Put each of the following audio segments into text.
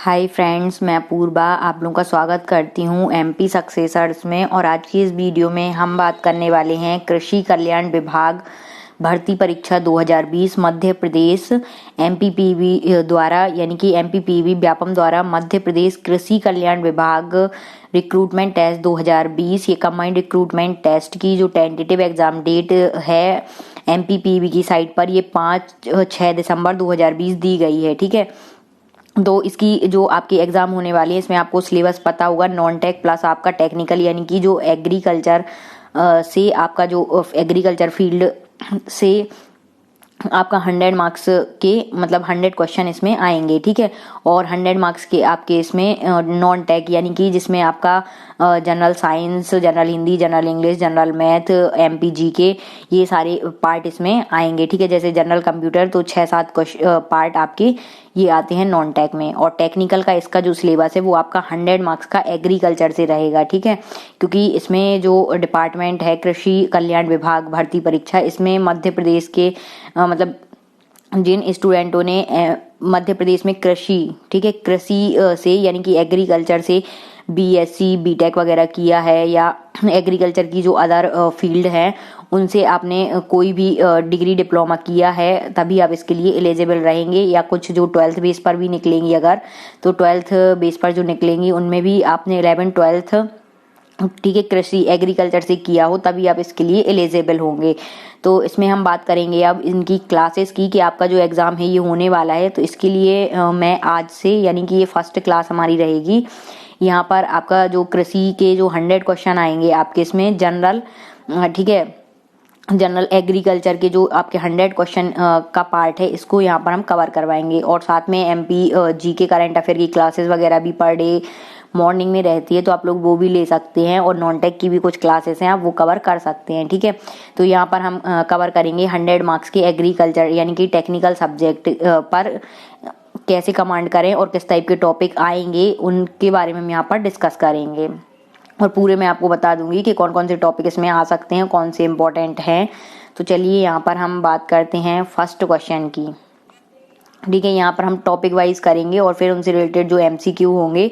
Hi friends, मैं अपूर्वा आप लोगों का स्वागत करती हूँ एमपी सक्सेसर्स में। और आज की इस वीडियो में हम बात करने वाले हैं कृषि कल्याण विभाग भर्ती परीक्षा 2020 मध्य प्रदेश एमपीपीवी द्वारा यानी कि एमपीपीवी व्यापम द्वारा मध्य प्रदेश कृषि कल्याण विभाग रिक्रूटमेंट टेस्ट 2020 ये कंबाइंड रिक्रूटमेंट टेस्ट की जो टेंटेटिव एग्जाम डेट है एमपीपीवी की साइट पर ये 5-6 दिसंबर 2020 दी गई है। ठीक है, तो इसकी जो आपकी एग्जाम होने वाली है इसमें आपको सिलेबस पता होगा, नॉन टेक प्लस आपका टेक्निकल यानी कि जो एग्रीकल्चर से आपका जो एग्रीकल्चर फील्ड से आपका 100 मार्क्स के मतलब 100 क्वेश्चन इसमें आएंगे। ठीक है, और 100 मार्क्स के आपके इसमें नॉन टेक यानी कि जिसमें आपका general science, general Hindi, general English, general math, MPG के ये सारे पार्ट इसमें आएंगे। ठीक है, जैसे जनरल कंप्यूटर तो 6-7 पार्ट आपके ये आते हैं नॉन टेक में। और टेक्निकल का इसका जो सिलेबस है वो आपका 100 मार्क्स का एग्रीकल्चर से रहेगा। ठीक है, क्योंकि इसमें जो डिपार्टमेंट है कृषि कल्याण विभाग भर्ती परीक्षा, इसमें मध्य प्रदेश के मतलब जिन स्टूडेंटों ने मध्य प्रदेश में कृषि, ठीक है, कृषि से यानी कि एग्रीकल्चर से बीएससी बीटेक वगैरह किया है या एग्रीकल्चर की जो अदर फील्ड है उनसे आपने कोई भी डिग्री डिप्लोमा किया है तभी आप इसके लिए एलिजिबल रहेंगे। या कुछ जो 12th बेस पर भी निकलेंगी अगर, तो 12th बेस पर जो निकलेंगी उनमें भी आपने 11th-12th ठीक है कृषि एग्रीकल्चर से किया हो तभी आप इसके लिए एलिजिबल होंगे। तो इसमें हम बात करेंगे अब इनकी क्लासेस की कि आपका जो एग्ज़ाम है ये होने वाला है। तो इसके लिए मैं आज से यानी कि ये फर्स्ट क्लास हमारी रहेगी। यहाँ पर आपका जो कृषि के जो 100 क्वेश्चन आएंगे आपके इसमें जनरल, ठीक है, जनरल एग्रीकल्चर के जो आपके 100 क्वेश्चन का पार्ट है इसको यहाँ पर हम कवर करवाएंगे। और साथ में एमपी जी के करंट अफेयर की क्लासेस वगैरह भी पर डे मॉर्निंग में रहती है तो आप लोग वो भी ले सकते हैं। और नॉन टेक की भी कुछ क्लासेस हैं आप वो कवर कर सकते हैं। ठीक है, तो यहाँ पर हम कवर करेंगे 100 मार्क्स के एग्रीकल्चर यानी कि टेक्निकल सब्जेक्ट पर कैसे कमांड करें और किस टाइप के टॉपिक आएंगे उनके बारे में हम यहाँ पर डिस्कस करेंगे। और पूरे मैं आपको बता दूंगी कि कौन कौन से टॉपिक इसमें आ सकते हैं, कौन से इंपॉर्टेंट हैं। तो चलिए यहाँ पर हम बात करते हैं फर्स्ट क्वेश्चन की। ठीक है, यहाँ पर हम टॉपिक वाइज करेंगे और फिर उनसे रिलेटेड जो एमसीक्यू होंगे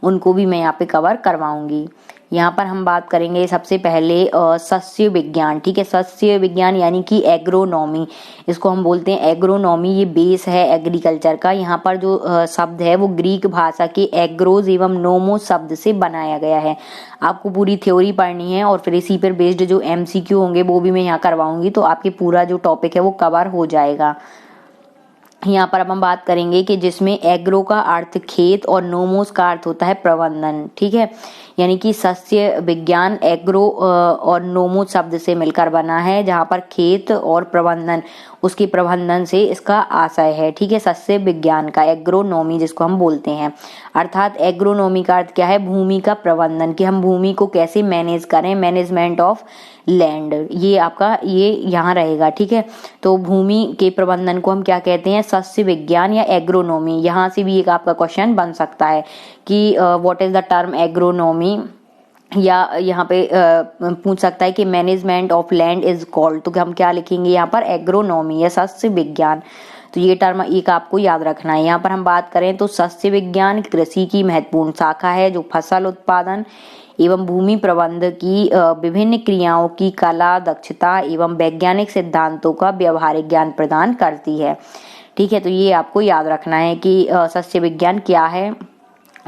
उनको भी मैं यहाँ पे कवर करवाऊंगी। यहाँ पर हम बात करेंगे सबसे पहले सस्य विज्ञान। ठीक है, सस्य विज्ञान यानी कि एग्रोनॉमी, इसको हम बोलते हैं एग्रोनॉमी, ये बेस है एग्रीकल्चर का। यहाँ पर जो शब्द है वो ग्रीक भाषा के एग्रोज एवं नोमो शब्द से बनाया गया है। आपको पूरी थ्योरी पढ़नी है और फिर इसी पर बेस्ड जो एमसीक्यू होंगे वो भी मैं यहाँ करवाऊंगी, तो आपके पूरा जो टॉपिक है वो कवर हो जाएगा। यहाँ पर अब हम बात करेंगे कि जिसमें एग्रो का अर्थ खेत और नोमोस का अर्थ होता है प्रबंधन। ठीक है, यानी कि सस्य विज्ञान एग्रो और नोमो शब्द से मिलकर बना है, जहाँ पर खेत और प्रबंधन उसके प्रबंधन से इसका आशय है। ठीक है, सस्य विज्ञान का एग्रोनॉमी जिसको हम बोलते हैं, अर्थात एग्रोनॉमी का अर्थ क्या है, भूमि का प्रबंधन, कि हम भूमि को कैसे मैनेज करें, मैनेजमेंट ऑफ लैंड, ये आपका ये यहाँ रहेगा। ठीक है, तो भूमि के प्रबंधन को हम क्या कहते हैं, सस्य विज्ञान या एग्रोनॉमी। यहाँ से भी एक आपका क्वेश्चन बन सकता है कि what is the term agronomy, या यहाँ पे पूछ सकता है कि management of land is called, तो हम क्या लिखेंगे यहाँ पर, एग्रोनॉमी या सस्य विज्ञान। तो ये टर्म एक आपको याद रखना है। यहाँ पर हम बात करें तो सस्य विज्ञान कृषि की महत्वपूर्ण शाखा है जो फसल उत्पादन एवं भूमि प्रबंध की विभिन्न क्रियाओं की कला, दक्षता एवं वैज्ञानिक सिद्धांतों का व्यवहारिक ज्ञान प्रदान करती है। ठीक है, तो ये आपको याद रखना है कि सस्य विज्ञान क्या है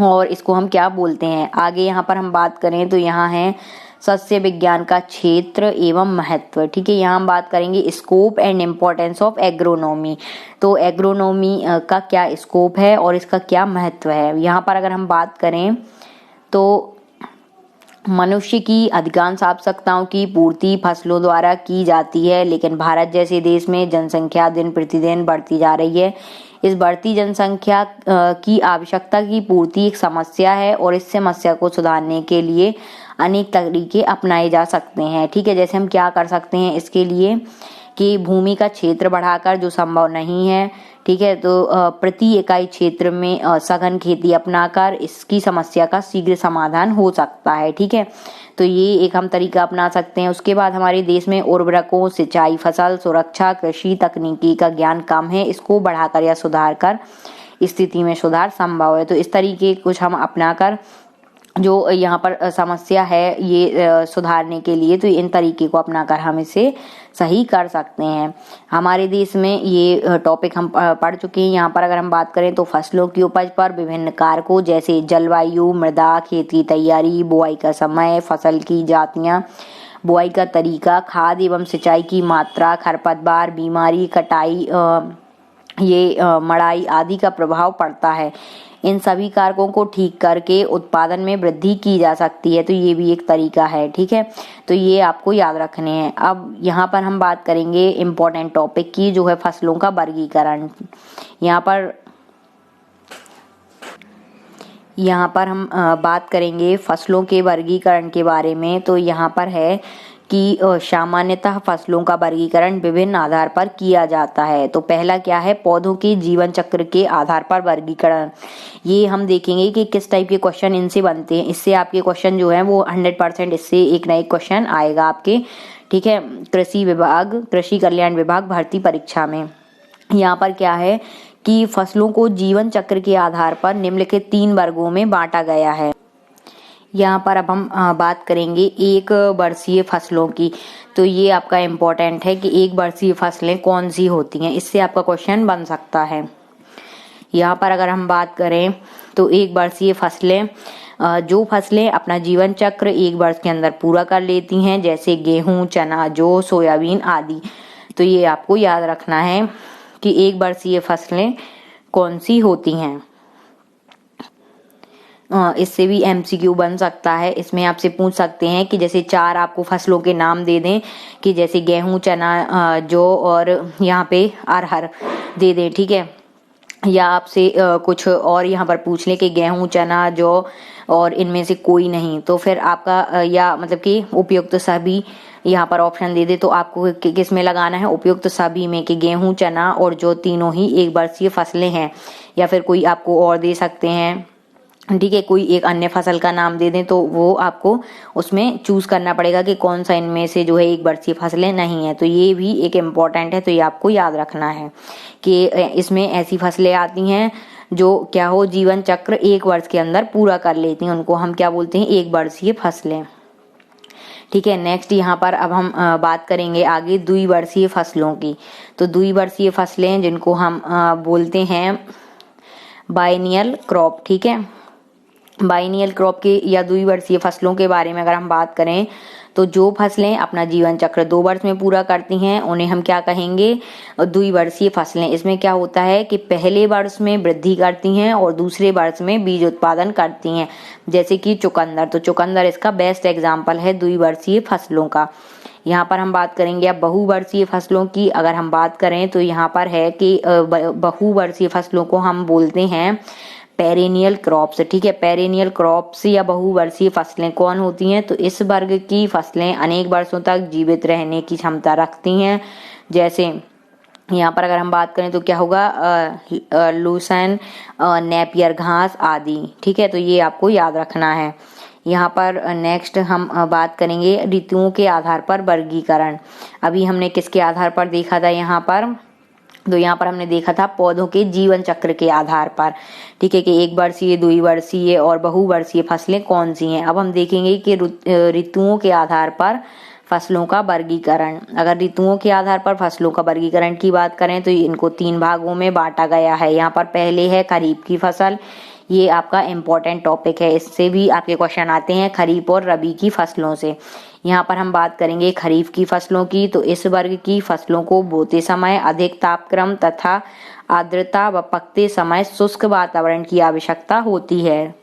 और इसको हम क्या बोलते हैं। आगे यहाँ पर हम बात करें तो यहाँ है सस्य विज्ञान का क्षेत्र एवं महत्व। ठीक है, यहाँ हम बात करेंगे scope and importance of agronomy. तो एग्रोनॉमी का क्या स्कोप है और इसका क्या महत्व है। यहाँ पर अगर हम बात करें तो मनुष्य की अधिकांश आवश्यकताओं की पूर्ति फसलों द्वारा की जाती है, लेकिन भारत जैसे देश में जनसंख्या दिन प्रतिदिन बढ़ती जा रही है। इस बढ़ती जनसंख्या की आवश्यकता की पूर्ति एक समस्या है और इस समस्या को सुधारने के लिए अनेक तरीके अपनाए जा सकते हैं। ठीक है, जैसे हम क्या कर सकते हैं इसके लिए कि भूमि का क्षेत्र बढ़ाकर, जो संभव नहीं है, ठीक है, तो प्रति इकाई क्षेत्र में सघन खेती अपनाकर इसकी समस्या का शीघ्र समाधान हो सकता है। ठीक है, तो ये एक हम तरीका अपना सकते हैं। उसके बाद हमारे देश में उर्वरकों, सिंचाई, फसल सुरक्षा, कृषि तकनीकी का ज्ञान कम है, इसको बढ़ाकर या सुधार कर स्थिति में सुधार संभव है। तो इस तरीके कुछ हम अपनाकर जो यहाँ पर समस्या है ये सुधारने के लिए, तो इन तरीके को अपनाकर हम इसे सही कर सकते हैं। हमारे देश में ये टॉपिक हम पढ़ चुके हैं। यहाँ पर अगर हम बात करें तो फसलों की उपज पर विभिन्न कारकों जैसे जलवायु, मृदा, खेत की तैयारी, बुआई का समय, फसल की जातियाँ, बुआई का तरीका, खाद एवं सिंचाई की मात्रा, खरपतवार, बीमारी, कटाई, मड़ाई आदि का प्रभाव पड़ता है। इन सभी कारकों को ठीक करके उत्पादन में वृद्धि की जा सकती है। तो ये भी एक तरीका है, ठीक है। तो ये आपको याद रखने हैं। अब यहाँ पर हम बात करेंगे इम्पोर्टेंट टॉपिक की, जो है फसलों का वर्गीकरण। यहाँ पर हम बात करेंगे फसलों के वर्गीकरण के बारे में। तो यहाँ पर है कि सामान्यतः फसलों का वर्गीकरण विभिन्न आधार पर किया जाता है। तो पहला क्या है, पौधों के जीवन चक्र के आधार पर वर्गीकरण। ये हम देखेंगे कि किस टाइप के क्वेश्चन इनसे बनते हैं। इससे आपके क्वेश्चन जो है वो 100% इससे एक ना एक क्वेश्चन आएगा आपके, ठीक है, कृषि कल्याण विभाग भर्ती परीक्षा में। यहाँ पर क्या है कि फसलों को जीवन चक्र के आधार पर निम्नलिखित 3 वर्गों में बांटा गया है। यहाँ पर अब हम बात करेंगे 1 वर्षीय फसलों की। तो ये आपका इम्पोर्टेंट है कि 1 वर्षीय फसलें कौन सी होती हैं, इससे आपका क्वेश्चन बन सकता है। यहाँ पर अगर हम बात करें तो 1 वर्षीय फसलें, जो फसलें अपना जीवन चक्र 1 वर्ष के अंदर पूरा कर लेती हैं, जैसे गेहूं, चना, जौ, सोयाबीन आदि। तो ये आपको याद रखना है कि 1 वर्षीय फसलें कौन सी होती हैं। इससे भी MCQ बन सकता है। इसमें आपसे पूछ सकते हैं कि जैसे 4 आपको फसलों के नाम दे दें, कि जैसे गेहूं, चना, जौ और यहाँ पे अरहर दे दें, ठीक है। या आपसे कुछ और यहाँ पर पूछ लें कि गेहूं, चना, जौ और इनमें से कोई नहीं, तो फिर आपका या मतलब कि उपयुक्त सभी यहाँ पर ऑप्शन दे दे, तो आपको किस में लगाना है, उपयुक्त सभी में, कि गेहूं, चना और जौ तीनों ही 1 वर्षीय फसलें हैं। या फिर कोई आपको और दे सकते हैं, ठीक है, कोई एक अन्य फसल का नाम दे दें, तो वो आपको उसमें चूज करना पड़ेगा कि कौन सा इनमें से जो है 1 वर्षीय फसलें नहीं है। तो ये भी एक इम्पोर्टेंट है। तो ये आपको याद रखना है कि इसमें ऐसी फसलें आती हैं जो क्या हो, जीवन चक्र 1 वर्ष के अंदर पूरा कर लेती हैं, उनको हम क्या बोलते हैं, 1 वर्षीय फसलें, ठीक है। नेक्स्ट यहाँ पर अब हम बात करेंगे आगे द्विवर्षीय फसलों की। तो द्विवर्षीय फसलें जिनको हम बोलते हैं बाइनियल क्रॉप, ठीक है। बाइनियल क्रॉप के या द्विवर्षीय फसलों के बारे में अगर हम बात करें तो जो फसलें अपना जीवन चक्र 2 वर्ष में पूरा करती हैं उन्हें हम क्या कहेंगे, द्विवर्षीय फसलें। इसमें क्या होता है कि पहले वर्ष में वृद्धि करती हैं और दूसरे वर्ष में बीज उत्पादन करती हैं, जैसे कि चुकंदर। तो चुकंदर इसका बेस्ट एग्जाम्पल है द्विवर्षीय फसलों का। यहाँ पर हम बात करेंगे अब बहुवर्षीय फसलों की। अगर हम बात करें तो यहाँ पर है कि बहुवर्षीय फसलों को हम बोलते हैं पेरेनियल क्रॉप्स, ठीक है। पेरेनियल क्रॉप्स या बहुवर्षीय फसलें कौन होती हैं, तो इस वर्ग की फसलें अनेक वर्षों तक जीवित रहने की क्षमता रखती हैं। जैसे यहाँ पर अगर हम बात करें तो क्या होगा, लूसन, नेपियर घास आदि, ठीक है। तो ये आपको याद रखना है। यहाँ पर नेक्स्ट हम बात करेंगे ऋतुओं के आधार पर वर्गीकरण। अभी हमने किसके आधार पर देखा था यहाँ पर, तो यहाँ पर हमने देखा था पौधों के जीवन चक्र के आधार पर, ठीक है, कि 1 वर्षीय, द्विवर्षीय और बहुवर्षीय फसलें कौन सी हैं। अब हम देखेंगे कि ऋतुओं के आधार पर फसलों का वर्गीकरण। अगर ऋतुओं के आधार पर फसलों का वर्गीकरण की बात करें तो इनको 3 भागों में बांटा गया है। यहाँ पर पहले है खरीफ की फसल। ये आपका इम्पोर्टेंट टॉपिक है, इससे भी आपके क्वेश्चन आते हैं खरीफ और रबी की फसलों से। यहाँ पर हम बात करेंगे खरीफ की फसलों की। तो इस वर्ग की फसलों को बोते समय अधिक तापक्रम तथा आर्द्रता व पकते समय शुष्क वातावरण की आवश्यकता होती है,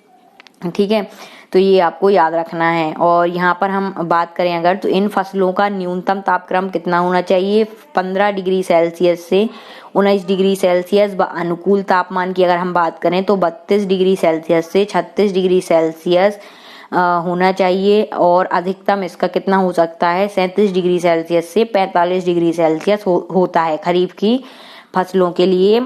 ठीक है। तो ये आपको याद रखना है। और यहाँ पर हम बात करें अगर, तो इन फसलों का न्यूनतम तापक्रम कितना होना चाहिए, 15 डिग्री सेल्सियस से 19 डिग्री सेल्सियस। व अनुकूल तापमान की अगर हम बात करें तो 32 डिग्री सेल्सियस से 36 डिग्री सेल्सियस होना चाहिए। और अधिकतम इसका कितना हो सकता है, 37 डिग्री सेल्सियस से 45 डिग्री सेल्सियस होता है खरीफ की फसलों के लिए।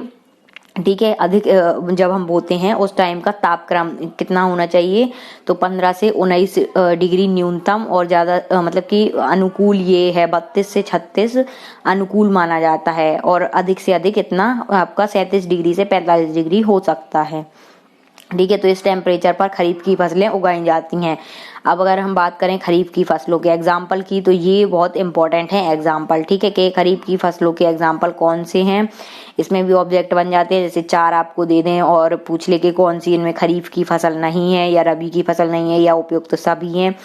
ठीक है। अधिक जब हम बोते हैं उस टाइम का तापक्रम कितना होना चाहिए, तो 15 से 19 डिग्री न्यूनतम, और ज़्यादा मतलब कि अनुकूल ये है 32 से 36 अनुकूल माना जाता है, और अधिक से अधिक इतना आपका 37 डिग्री से 45 डिग्री हो सकता है। ठीक है। तो इस टेम्परेचर पर खरीफ की फसलें उगाई जाती हैं। अब अगर हम बात करें खरीफ की फसलों के एग्जाम्पल की, तो ये बहुत इंपॉर्टेंट है एग्जाम्पल। ठीक है, कि खरीफ की फसलों के एग्जाम्पल कौन से हैं, इसमें भी ऑब्जेक्ट बन जाते हैं। जैसे 4 आपको दे दें और पूछ ले कि कौन सी इनमें खरीफ की फसल नहीं है, या रबी की फसल नहीं है, या उपयुक्त तो सभी हैं,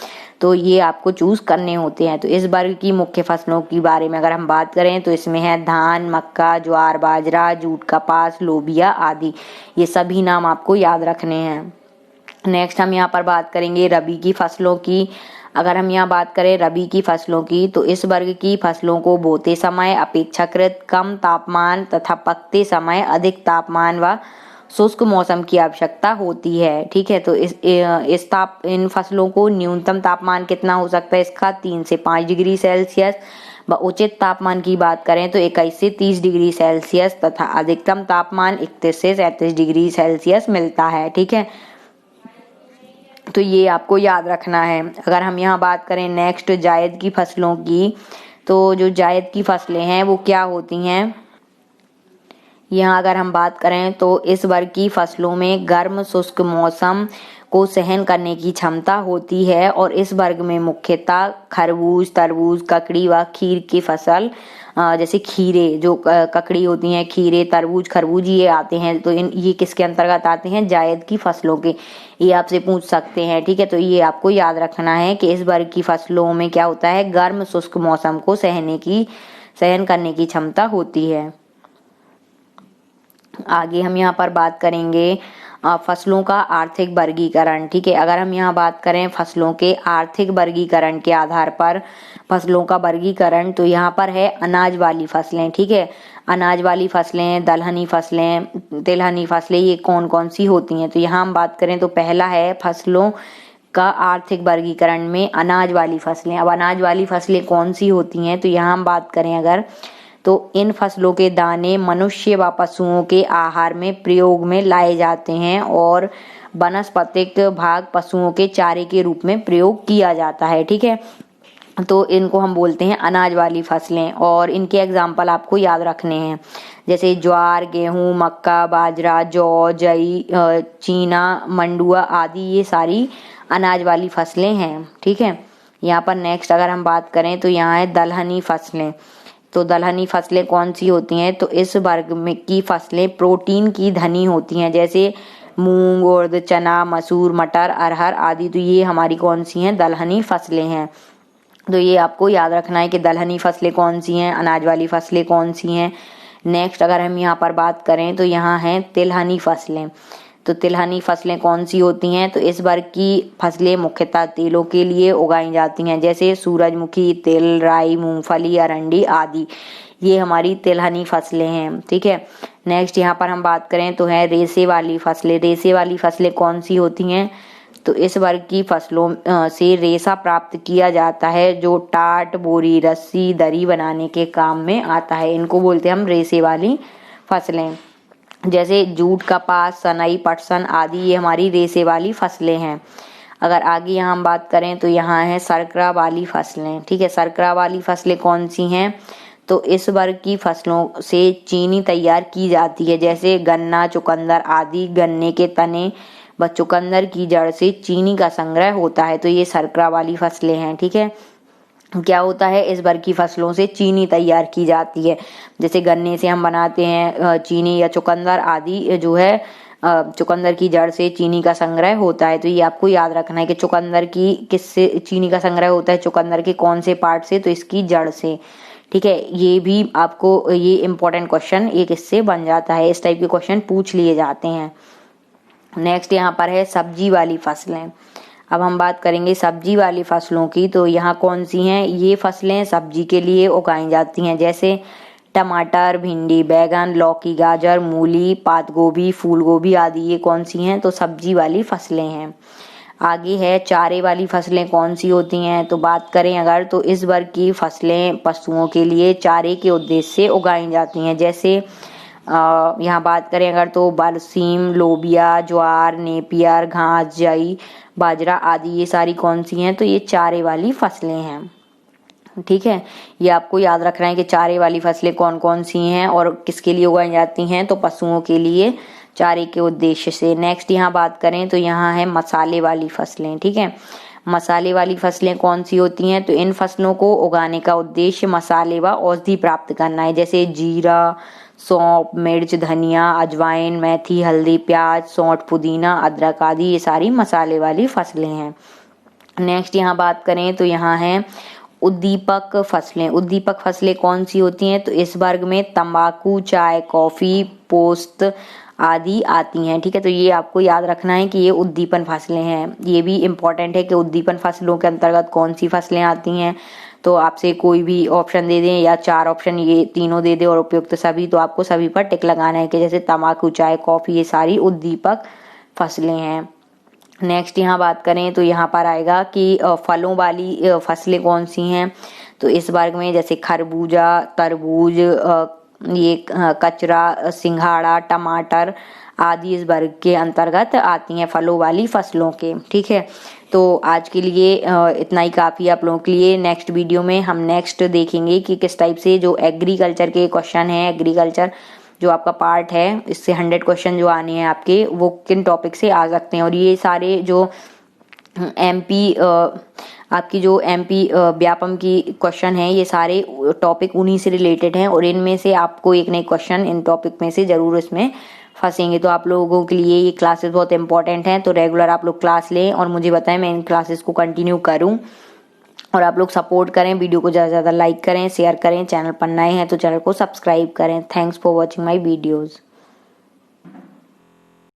तो ये आपको चूज करने होते हैं। तो इस वर्ग की मुख्य फसलों के बारे में अगर हम बात करें, तो इसमें है धान, मक्का, ज्वार, बाजरा, जूट, कपास, लोबिया आदि। ये सभी नाम आपको याद रखने हैं। नेक्स्ट हम यहाँ पर बात करेंगे रबी की फसलों की। अगर हम यहाँ बात करें रबी की फसलों की, तो इस वर्ग की फसलों को बोते समय अपेक्षाकृत कम तापमान तथा पकते समय अधिक तापमान व शुष्क मौसम की आवश्यकता होती है। ठीक है। तो इन फसलों को न्यूनतम तापमान कितना हो सकता है इसका, 3 से 5 डिग्री सेल्सियस, व उचित तापमान की बात करें तो 21 से 30 डिग्री सेल्सियस, तथा अधिकतम तापमान 31 से 37 डिग्री सेल्सियस मिलता है। ठीक है। तो ये आपको याद रखना है। अगर हम यहाँ बात करें नेक्स्ट जायद की फसलों की, तो जो जायद की फसलें हैं वो क्या होती हैं, यहाँ अगर हम बात करें तो इस वर्ग की फसलों में गर्म शुष्क मौसम को सहन करने की क्षमता होती है, और इस वर्ग में मुख्यतः खरबूज, तरबूज, ककड़ी व खीर की फसल, जैसे खीरे जो ककड़ी होती हैं, खीरे, तरबूज, खरबूज ये आते हैं। तो ये किसके अंतर्गत आते हैं, जायद की फसलों के। ये आपसे पूछ सकते हैं। ठीक है। तो ये आपको याद रखना है कि इस वर्ग की फसलों में क्या होता है, गर्म शुष्क मौसम को सहन करने की क्षमता होती है। आगे हम यहाँ पर बात करेंगे फसलों का आर्थिक वर्गीकरण। ठीक है। अगर हम यहाँ बात करें फसलों के आर्थिक वर्गीकरण के आधार पर फसलों का वर्गीकरण, तो यहाँ पर है अनाज वाली फसलें। ठीक है। अनाज वाली फसलें, दलहनी फसलें, तिलहनी फसलें, ये कौन कौन सी होती हैं, तो यहाँ हम बात करें तो पहला है फसलों का आर्थिक वर्गीकरण में अनाज वाली फसलें। अब अनाज वाली फसलें कौन सी होती हैं, तो यहाँ हम बात करें अगर, तो इन फसलों के दाने मनुष्य व पशुओं के आहार में प्रयोग में लाए जाते हैं, और वनस्पतिक भाग पशुओं के चारे के रूप में प्रयोग किया जाता है। ठीक है। तो इनको हम बोलते हैं अनाज वाली फसलें, और इनके एग्जाम्पल आपको याद रखने हैं। जैसे ज्वार, गेहूं, मक्का, बाजरा, जौ, जई, चीना, मंडुआ आदि, ये सारी अनाज वाली फसलें हैं। ठीक है। यहाँ पर नेक्स्ट अगर हम बात करें तो यहाँ है दलहनी फसलें। तो दलहनी फसलें कौन सी होती हैं, तो इस वर्ग में की फसलें प्रोटीन की धनी होती हैं, जैसे मूंग, उड़द, चना, मसूर, मटर, अरहर आदि। तो ये हमारी कौन सी हैं, दलहनी फसलें हैं। तो ये आपको याद रखना है कि दलहनी फसलें कौन सी हैं, अनाज वाली फसलें कौन सी हैं। नेक्स्ट अगर हम यहाँ पर बात करें तो यहाँ हैं तिलहनी फसलें। तो तिलहनी फसलें कौन सी होती हैं, तो इस वर्ग की फसलें मुख्यतः तेलों के लिए उगाई जाती हैं, जैसे सूरजमुखी, तिल, राई, मूंगफली, अरंडी आदि। ये हमारी तिलहनी फसलें हैं। ठीक है। नेक्स्ट यहाँ पर हम बात करें तो है रेशे वाली फसलें। रेशे वाली फसलें कौन सी होती हैं, तो इस वर्ग की फसलों से रेशा प्राप्त किया जाता है, जो टाट, बोरी, रस्सी, दरी बनाने के काम में आता है। इनको बोलते हैं हम रेशे वाली फसलें। जैसे जूट, कपास, सनई, पटसन आदि, ये हमारी रेशे वाली फसलें हैं। अगर आगे यहाँ हम बात करें तो यहाँ है शर्करा वाली फसलें। ठीक है। शर्करा वाली फसलें कौन सी हैं, तो इस वर्ग की फसलों से चीनी तैयार की जाती है, जैसे गन्ना, चुकंदर आदि। गन्ने के तने व चुकंदर की जड़ से चीनी का संग्रह होता है। तो ये शर्करा वाली फसलें हैं। ठीक है। क्या होता है, इस वर्ग की फसलों से चीनी तैयार की जाती है, जैसे गन्ने से हम बनाते हैं चीनी, या चुकंदर आदि जो है चुकंदर की जड़ से चीनी का संग्रह होता है। तो ये आपको याद रखना है कि चुकंदर की किससे चीनी का संग्रह होता है, चुकंदर के कौन से पार्ट से, तो इसकी जड़ से। ठीक है। ये भी आपको ये इम्पोर्टेंट क्वेश्चन एक इससे बन जाता है, इस टाइप के क्वेश्चन पूछ लिए जाते हैं। नेक्स्ट यहाँ पर है सब्जी वाली फसलें। अब हम बात करेंगे सब्जी वाली फसलों की, तो यहाँ कौन सी हैं, ये फसलें सब्जी के लिए उगाई जाती हैं, जैसे टमाटर, भिंडी, बैगन, लौकी, गाजर, मूली, पात गोभी, फूल गोभी आदि। ये कौन सी हैं, तो सब्जी वाली फसलें हैं। आगे है चारे वाली फसलें कौन सी होती हैं, तो बात करें अगर, तो इस वर्ग की फसलें पशुओं के लिए चारे के उद्देश्य से उगाई जाती हैं, जैसे यहाँ बात करें अगर तो बरसीम, लोबिया, ज्वार, नेपियर, घास, जई, बाजरा आदि ये सारी कौन सी हैं, तो ये चारे वाली फसलें हैं। ठीक है, ये आपको याद रखना है कि चारे वाली फसलें कौन कौन सी हैं और किसके लिए उगाई जाती हैं, तो पशुओं के लिए चारे के उद्देश्य से। नेक्स्ट यहाँ बात करें तो यहाँ है मसाले वाली फसलें। ठीक है, मसाले वाली फसलें कौन सी होती हैं, तो इन फसलों को उगाने का उद्देश्य मसाले व औषधि प्राप्त करना है, जैसे जीरा, सौंफ, मिर्च, धनिया, अजवाइन, मेथी, हल्दी, प्याज, सौंठ, पुदीना, अदरक आदि ये सारी मसाले वाली फसलें हैं। नेक्स्ट यहाँ बात करें तो यहाँ है उद्दीपक फसलें। उद्दीपक फसलें कौन सी होती हैं, तो इस वर्ग में तंबाकू, चाय, कॉफी, पोस्त आदि आती हैं। ठीक है, तो ये आपको याद रखना है कि ये उद्दीपन फसलें हैं। ये भी इम्पोर्टेंट है कि उद्दीपन फसलों के अंतर्गत कौन सी फसलें आती हैं। तो आपसे कोई भी ऑप्शन दे दें या 4 ऑप्शन ये तीनों दे दें और उपयुक्त सभी, तो आपको सभी पर टिक लगाना है कि जैसे तंबाकू, चाय, कॉफी ये सारी उद्दीपक फसलें हैं। नेक्स्ट यहाँ बात करें तो यहाँ पर आएगा कि फलों वाली फसलें कौन सी हैं, तो इस वर्ग में जैसे खरबूजा, तरबूज, ये कचरा, सिंघाड़ा, टमाटर आदि इस वर्ग के अंतर्गत आती हैं फलों वाली फसलों के। ठीक है, तो आज के लिए इतना ही काफ़ी आप लोगों के लिए। नेक्स्ट वीडियो में हम नेक्स्ट देखेंगे कि किस टाइप से जो एग्रीकल्चर के क्वेश्चन हैं, एग्रीकल्चर जो आपका पार्ट है, इससे 100 क्वेश्चन जो आने हैं आपके, वो किन टॉपिक से आ सकते हैं। और ये सारे जो एमपी आपकी जो एमपी व्यापम की क्वेश्चन है, ये सारे टॉपिक उन्हीं से रिलेटेड हैं और इनमें से आपको एक नए क्वेश्चन इन टॉपिक में से जरूर इसमें फंसेंगे। तो आप लोगों के लिए ये क्लासेस बहुत इंपॉर्टेंट हैं, तो रेगुलर आप लोग क्लास लें और मुझे बताएं, मैं इन क्लासेस को कंटिन्यू करूं। और आप लोग सपोर्ट करें, वीडियो को ज़्यादा से ज़्यादा लाइक करें, शेयर करें, चैनल पर नए हैं तो चैनल को सब्सक्राइब करें। Thanks for watching my videos.